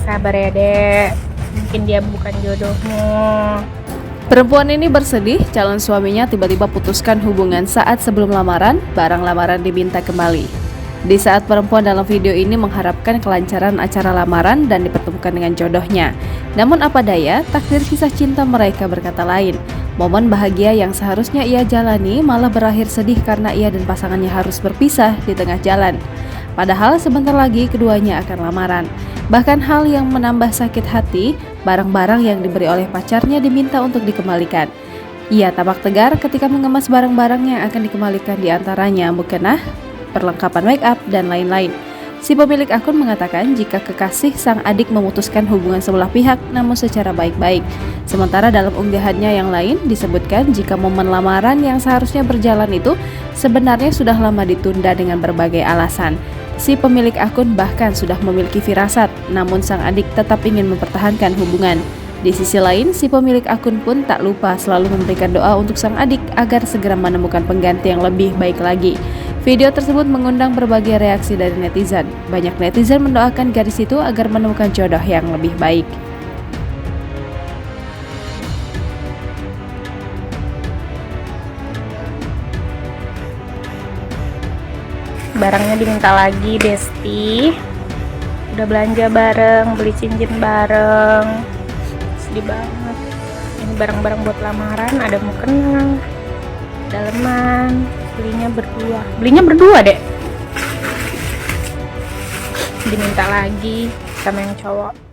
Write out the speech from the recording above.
Sabar ya dek, mungkin dia bukan jodohmu. Perempuan ini bersedih calon suaminya tiba-tiba putuskan hubungan saat sebelum lamaran, barang lamaran diminta kembali. Di saat perempuan dalam video ini mengharapkan kelancaran acara lamaran dan dipertemukan dengan jodohnya. Namun apa daya, takdir kisah cinta mereka berkata lain. Momen bahagia yang seharusnya ia jalani malah berakhir sedih karena ia dan pasangannya harus berpisah di tengah jalan. Padahal sebentar lagi keduanya akan lamaran. Bahkan hal yang menambah sakit hati, barang-barang yang diberi oleh pacarnya diminta untuk dikembalikan. Ia tampak tegar ketika mengemas barang-barang yang akan dikembalikan, di antaranya mukena, perlengkapan make up, dan lain-lain. Si pemilik akun mengatakan jika kekasih sang adik memutuskan hubungan sebelah pihak namun secara baik-baik. Sementara dalam unggahannya yang lain disebutkan jika momen lamaran yang seharusnya berjalan itu sebenarnya sudah lama ditunda dengan berbagai alasan. Si pemilik akun bahkan sudah memiliki firasat, namun sang adik tetap ingin mempertahankan hubungan. Di sisi lain, si pemilik akun pun tak lupa selalu memberikan doa untuk sang adik agar segera menemukan pengganti yang lebih baik lagi. Video tersebut mengundang berbagai reaksi dari netizen. Banyak netizen mendoakan gadis itu agar menemukan jodoh yang lebih baik. Barangnya diminta lagi, Besti. Udah belanja bareng, beli cincin bareng. Sedih banget. Ini barang-barang buat lamaran, ada mukena, daleman. Belinya berdua deh. Diminta lagi sama yang cowok.